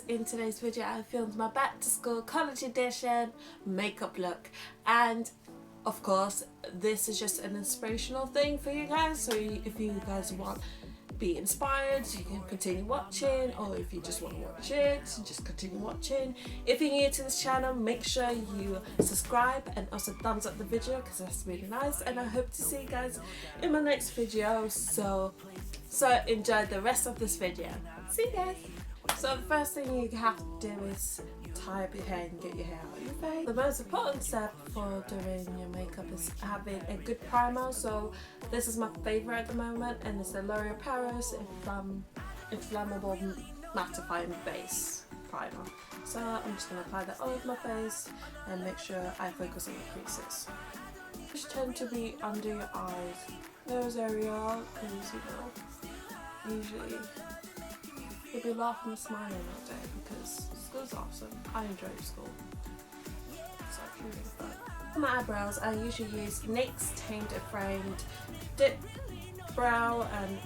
in today's video I filmed my back to school college edition makeup look, and of course this is just an inspirational thing for you guys, so if you guys want be inspired you can continue watching, or if you just want to watch it just continue watching. If you're new to this channel, make sure you subscribe and also thumbs up the video because that's really nice, and I hope to see you guys in my next video. So enjoy the rest of this video. See you guys. So the first thing you have to do is tie up your hair and get your hair out of your face. The most important step for doing your makeup is having a good primer. So this is my favourite at the moment, and it's the Loreal Paris Infallible Mattifying Base Primer. So I'm just going to apply that all over my face and make sure I focus on the creases. Just tend to be under your eyes, nose area, because you know, usually you'll be laughing and smiling all day because school's awesome. I enjoy school. It's actually really fun. For my eyebrows, I usually use NYX's Tamed Framed Dip Brow, and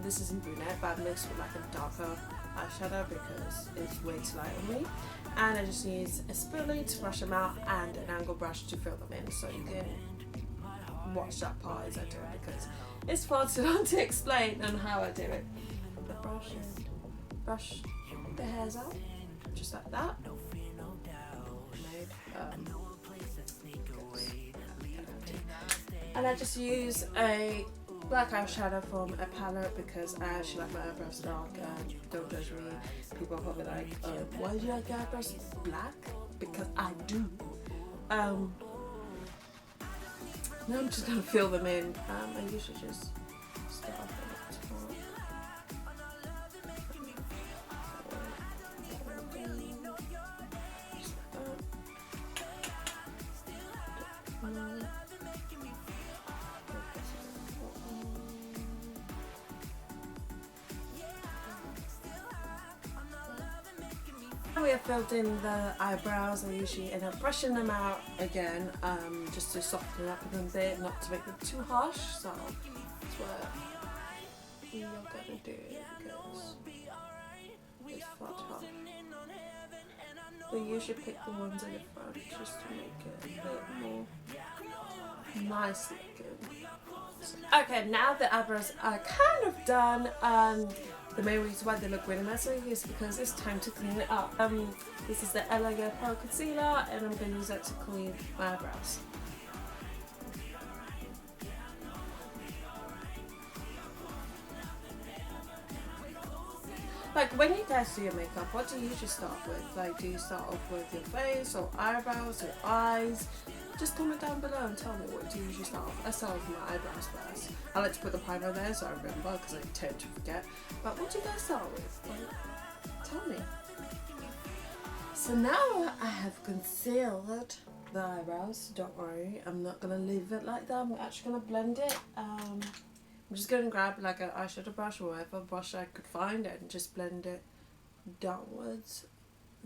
this isn't brunette, but I mixed with like a darker eyeshadow because it's way too light on me. And I just use a spoolie to brush them out and an angle brush to fill them in, so you can watch that part as I do it because it's far too long to explain on how I do it. The brush and brush the hairs out just like that. And I just use a black eyeshadow from a palette because I actually like my eyebrows dark, and don't judge me. People are probably like, why do you like your eyebrows black? Because I do. Now I'm just gonna fill them in. I usually just start off at the top. We have filled in the eyebrows. I usually end up brushing them out again, just to soften it up a little bit, not to make them too harsh. So that's what we are gonna do because it's far too harsh. We usually pick the ones in the front just to make it a bit more nice looking. Okay, now the eyebrows are kind of done. The main reason why they look really messy is because it's time to clean it up. This is the Loreal Paris Concealer, and I'm going to use that to clean my eyebrows. Like, when you guys do your makeup, what do you usually start with? Like, do you start off with your face or eyebrows or eyes? Just comment down below and tell me, what do you usually start off? I start with my eyebrows first. I like to put the primer there so I remember because I tend to forget. But what do you guys start with? Like, tell me. So now I have concealed the eyebrows. Don't worry, I'm not going to leave it like that. I'm actually going to blend it. I'm just going to grab like an eyeshadow brush or whatever brush I could find and just blend it downwards.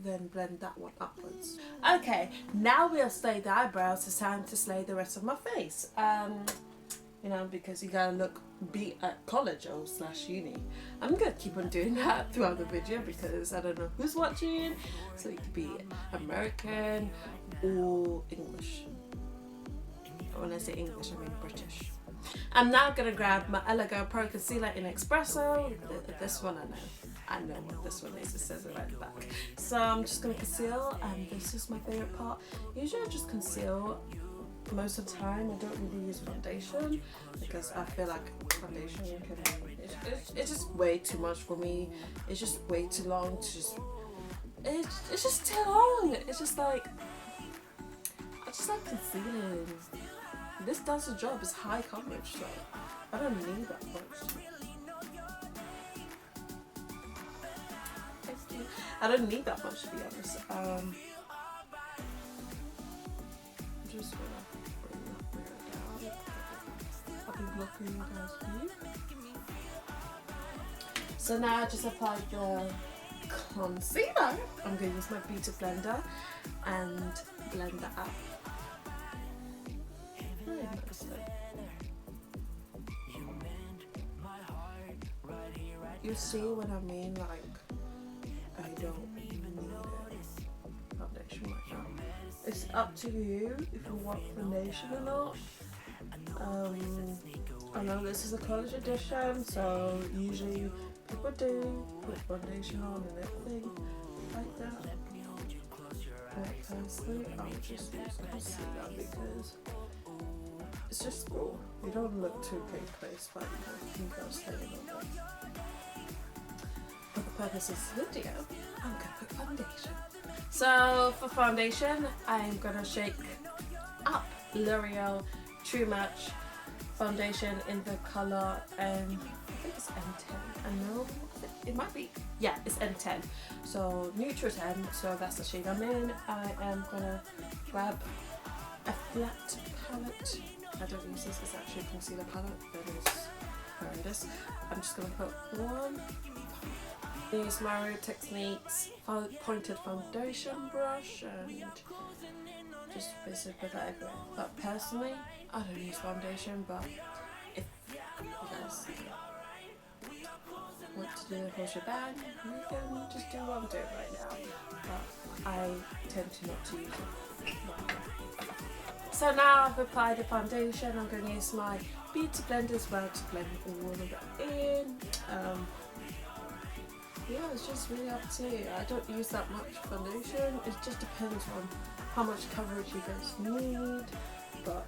Then blend that one upwards. Okay, now we'll slay the eyebrows. It's time to slay the rest of my face. You know, because you gotta be at college or / uni. I'm gonna keep on doing that throughout the video because I don't know who's watching. So it could be American or English. When I say English, I mean British. I'm now gonna grab my Loreal Paris Concealer in Expresso. This one I know what this one is. It says it right at the back. So I'm just gonna conceal, and this is my favorite part. Usually I just conceal most of the time. I don't really use foundation because I feel like foundation it's just way too much for me. It's just way too long to just. It's just too long. It's just like I just like concealing. This does the job. It's high coverage, so I don't need that much. I don't need that much, to be honest. I'm just gonna bring that mirror down. I'll be blocking you guys' view. So now I just applied the concealer. I'm gonna use my beauty blender and blend that out. Very nicely. You see what I mean? Like, I don't up to you if you want foundation or not. I know this is a college edition, so usually people do put foundation on and everything like that. But personally, I'll just use concealer because it's just cool. You don't look too place, but you can stay a little bit. For the purpose of this video, I'm gonna put foundation. So for foundation, I'm gonna shake up L'Oreal True Match foundation in the colour I think it's N10. I know it might be, yeah, it's N10. So neutral 10, so that's the shade I'm in. I am gonna grab a flat palette. I don't use this, it's actually a concealer palette, but it's horrendous. I'm just gonna put one. Use my Techniques pointed foundation brush and just visit with that everywhere. But personally, I don't use foundation, but if you guys want to do the whole shebang, you can just do what I'm doing right now. But I tend to not to use it. So now I've applied the foundation, I'm going to use my beauty blender as well to blend all of it in. Yeah, it's just really up to you. I don't use that much foundation. It just depends on how much coverage you guys need. But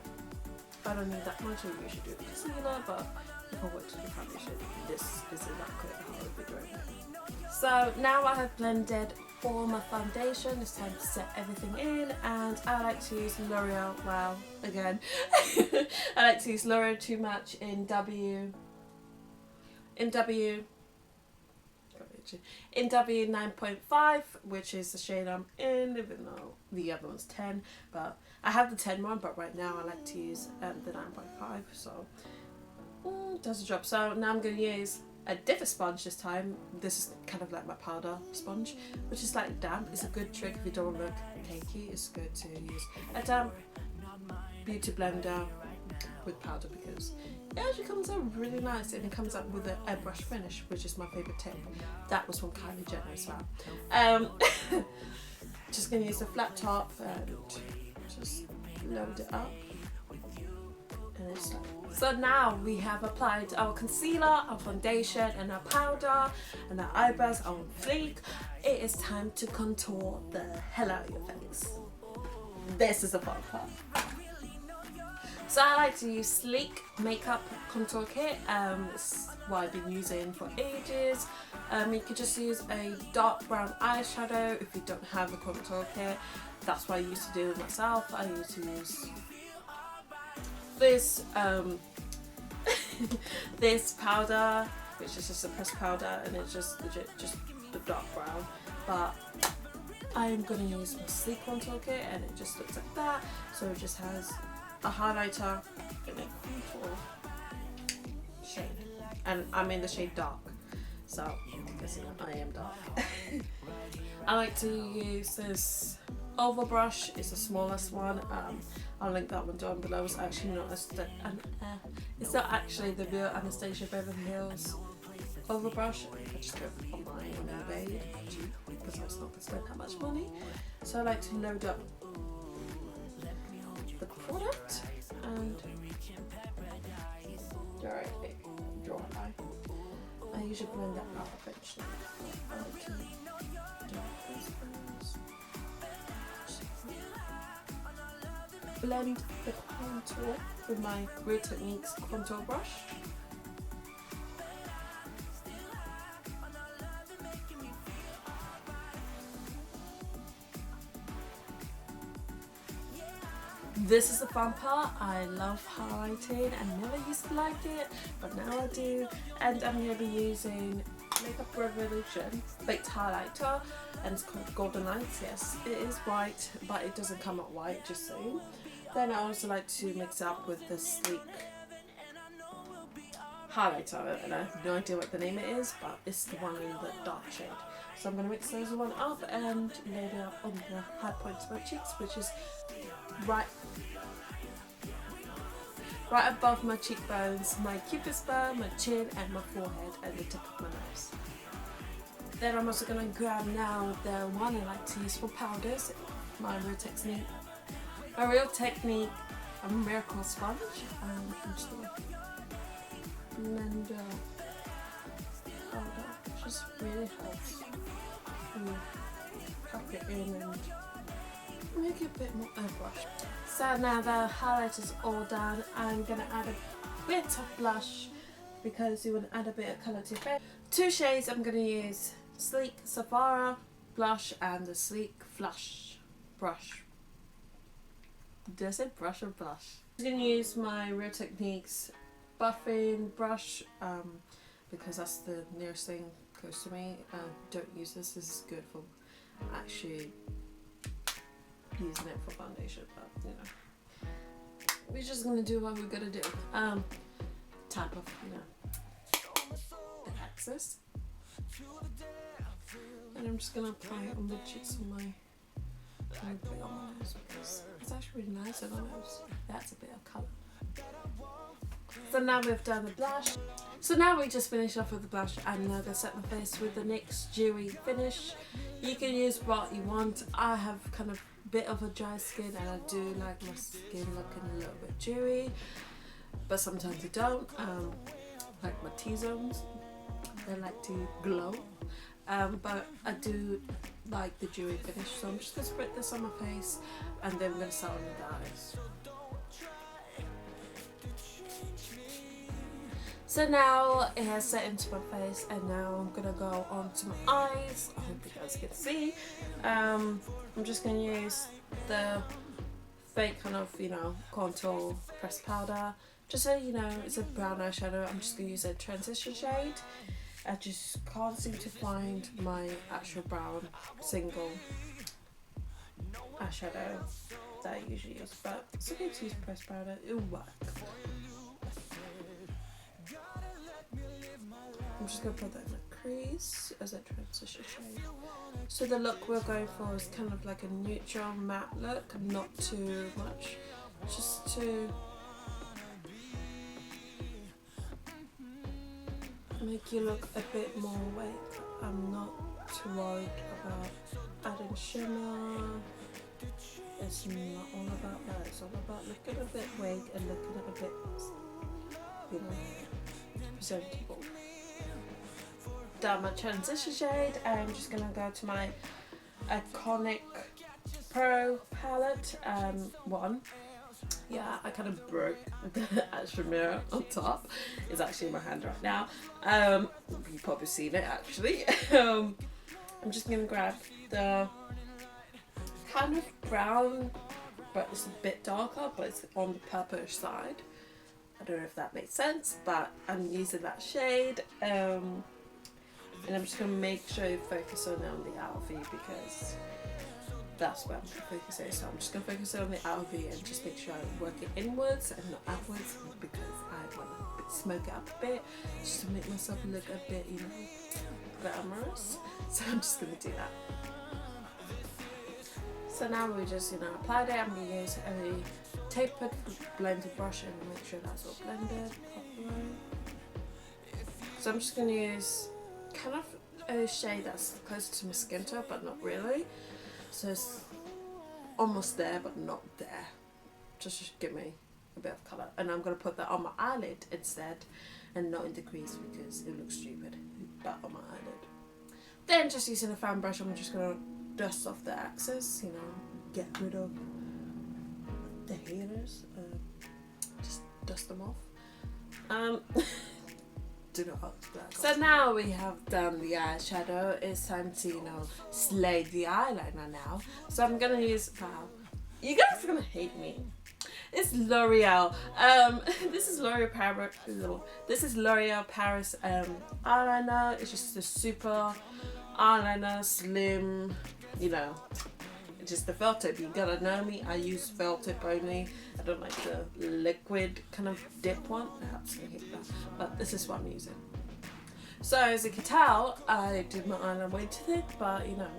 I don't need that much. I usually do concealer, but if I want to do foundation, this is exactly how I'll be doing it. So now I have blended all my foundation. It's time to set everything in, and I like to use L'Oreal. Wow, again, I like to use L'Oreal True Match in W 9.5, which is the shade I'm in, even though the other one's 10, but I have the 10 one, but right now I like to use the 9.5, so does the job. So now I'm going to use a different sponge this time. This is kind of like my powder sponge, which is slightly damp. It's a good trick if you don't look cakey. It's good to use a damp beauty blender with powder because it actually comes out really nice, and it comes out with an airbrush finish, which is my favourite tip. That was from Kylie Jenner as well. Just going to use a flat top and just load it up. And it's like, so now we have applied our concealer, our foundation, and our powder, and our eyebrows are on fleek. It is time to contour the hell out of your face. This is the fun part. So I like to use Sleek Makeup Contour Kit. It's what I've been using for ages. You could just use a dark brown eyeshadow if you don't have the contour kit. That's what I used to do myself. I used to use this this powder, which is just a pressed powder, and it's just legit just the dark brown. But I'm gonna use my Sleek Contour Kit, and it just looks like that. So it just has a highlighter in a contour shade, and I'm in the shade dark, so I am dark. I like to use this oval brush. It's the smallest one. I'll link that one down below. It's actually not it's not actually the real Anastasia Beverly Hills oval brush. I just got it online on eBay because I was not going to spend that much money. So I like to load up the product and draw an eye. I usually blend that out eventually. I like to do this first. Blend the contour with my Real Techniques contour brush. This is the fun part. I love highlighting. I never used to like it, but now I do. And I'm going to be using Makeup Revolution baked highlighter, and it's called Golden Lights. Yes, it is white, but it doesn't come out white, just saying. Then I also like to mix it up with the Sleek highlighter, and I have no idea what the name it is, but it's the one in the dark shade. So I'm going to mix those one up and lay it up on the high points of my cheeks, which is right above my cheekbones, my cupid's bow, my chin, and my forehead, and the tip of my nose. Then I'm also going to grab now the one I like to use for powders, my Real Techniques L'Oreal Technique, a miracle sponge. I'm just gonna blend powder, which just really helps you pack it in and make it a bit more airbrush. So now the highlight is all done, I'm gonna add a bit of blush because you want to add a bit of colour to your face. 2 shades I'm gonna use: Sleek Sapphire blush and the Sleek Flush brush. Did I say brush or blush? I'm going to use my Real Techniques buffing brush because that's the nearest thing close to me. Don't use this. This is good for actually using it for foundation, but you know, we're just going to do what we're going to do. Type of, you know, the axis. And I'm just going to apply it on the cheeks of my nose because it's actually really nice on my nose. That's a bit of colour. So now we've done the blush. So now we just finished off with the blush, and now I'm going to set my face with the NYX dewy finish. You can use what you want. I have kind of a bit of a dry skin and I do like my skin looking a little bit dewy, but sometimes I don't. Like my T-zones, they like to glow. But I do like the dewy finish, so I'm just going to spread this on my face and then we're going to start on the eyes. So now it has set into my face, and now I'm going to go on to my eyes. I hope you guys can see. I'm just going to use the fake kind of, you know, contour pressed powder. Just so you know, it's a brown eyeshadow. I'm just going to use a transition shade. I just can't seem to find my actual brown single eyeshadow that I usually use, but it's okay to use pressed powder, it'll work. I'm just going to put that in my crease as a transition shade. So the look we're going for is kind of like a neutral matte look, not too much, just to make you look a bit more awake. I'm not too worried about adding shimmer. It's not all about that. It's all about looking a bit awake and looking a bit, you know, presentable. Done my transition shade. I'm just gonna go to my iconic Pro palette one. Yeah, I kind of broke the actual mirror on top. It's actually in my hand right now. You've probably seen it actually. I'm just going to grab the kind of brown, but it's a bit darker, but it's on the purplish side. I don't know if that makes sense, but I'm using that shade. And I'm just going to make sure you focus on the outer V because that's where I'm going to focus it. So I'm just going to focus on the outer V and just make sure I work it inwards and not outwards because I want to smoke it up a bit just to make myself look a bit, you know, glamorous. So I'm just going to do that. So now we just, you know, applied it. I'm going to use a tapered blended brush and make sure that's all blended properly. So I'm just going to use kind of a shade that's close to my skin tone, but not really. So it's almost there, but not there. Just give me a bit of colour. And I'm going to put that on my eyelid instead, and not in the crease because it looks stupid, but on my eyelid. Then just using a fan brush, I'm just going to dust off the excess, you know, get rid of the haters, just dust them off. Do not so now we have done the eyeshadow, it's time to, you know, slay the eyeliner now. So I'm gonna use, wow, you guys are gonna hate me. It's L'Oreal. This is L'Oreal Paris. This is L'Oreal Paris eyeliner. It's just a super eyeliner, slim, you know. It's just the felt tip. You gotta know me. I use felt tip only. I don't like the liquid kind of dip one. I absolutely hate that. But this is what I'm using. So as you can tell, I did my eyeliner way too thick, but you know,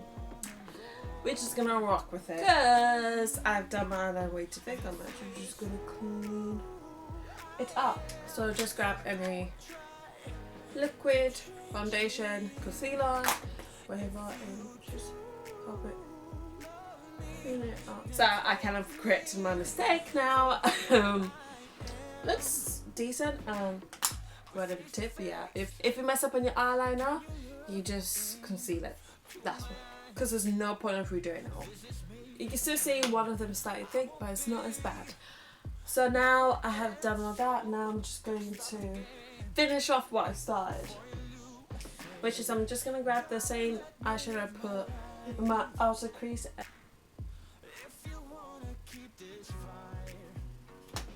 we're just gonna rock with it. Because I've done my eyeliner way too thick, I'm actually just gonna clean it up. So just grab any liquid, foundation, concealer, whatever, and just pop it So I kind of corrected my mistake now. Looks decent. Whatever tip, yeah. If you mess up on your eyeliner, you just conceal it. That's what. Because there's no point of redoing it all. You can still see one of them slightly thick, but it's not as bad. So now I have done all that. Now I'm just going to finish off what I started, which is I'm just gonna grab the same eyeshadow I put in my outer crease.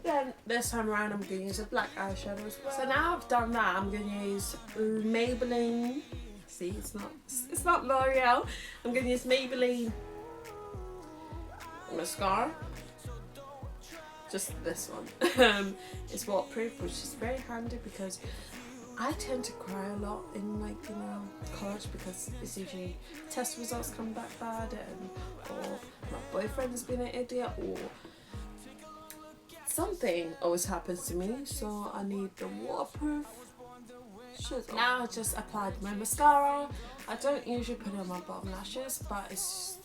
Then this time around I'm going to use a black eyeshadow as well. So now I've done that, I'm going to use Maybelline. See, it's not L'Oreal. I'm going to use Maybelline mascara. Just this one. It's waterproof, which is very handy because I tend to cry a lot in, like, you know, college, because it's usually test results come back bad, and or my boyfriend's been an idiot, or something always happens to me, so I need the waterproof shit. Now I just applied my mascara. I don't usually put it on my bottom lashes, but it's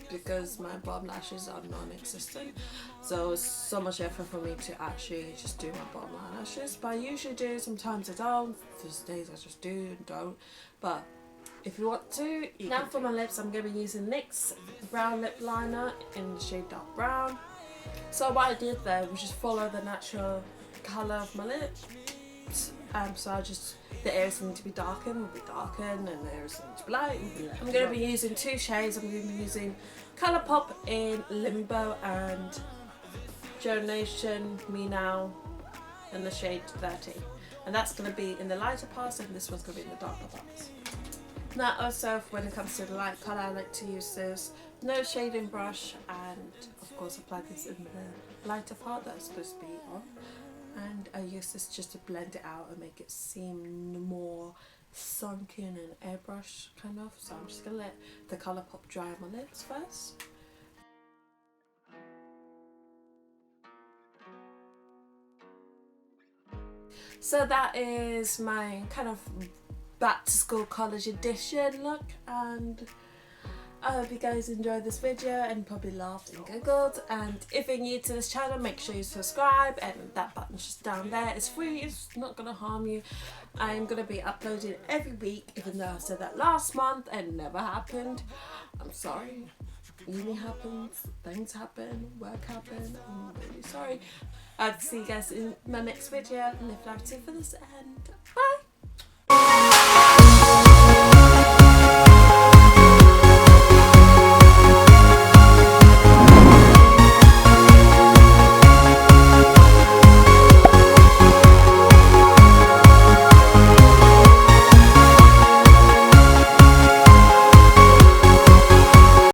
because my bottom lashes are non-existent, so it's so much effort for me to actually just do my bottom lashes. But I usually do, sometimes I don't. There's days I just do and don't, but if you want to. Now for my lips, I'm going to be using NYX brown lip liner in the shade dark brown. So what I did there was just follow the natural colour of my lips. So I just, the areas need to be darkened will be darkened, and the areas need to be light will be light. I'm going to be using two shades. I'm going to be using Colourpop in Limbo and Generation Me Now in the shade 30. And that's going to be in the lighter parts, and this one's going to be in the darker parts. Now also, when it comes to the light colour, I like to use this no shading brush, and of course apply this in the lighter part that it's supposed to be on. And I use this just to blend it out and make it seem more sunken and airbrush kind of. So I'm just going to let the Colourpop dry on my lips first. So that is my kind of back to school college edition look, and I hope you guys enjoyed this video and probably laughed and giggled. And if you're new to this channel, make sure you subscribe, and that button's just down there. It's free, it's not going to harm you. I'm going to be uploading every week, even though I said that last month and it never happened. I'm sorry. Uni happens, things happen, work happen. I'm really sorry. I'll see you guys in my next video. Live life for this, and bye!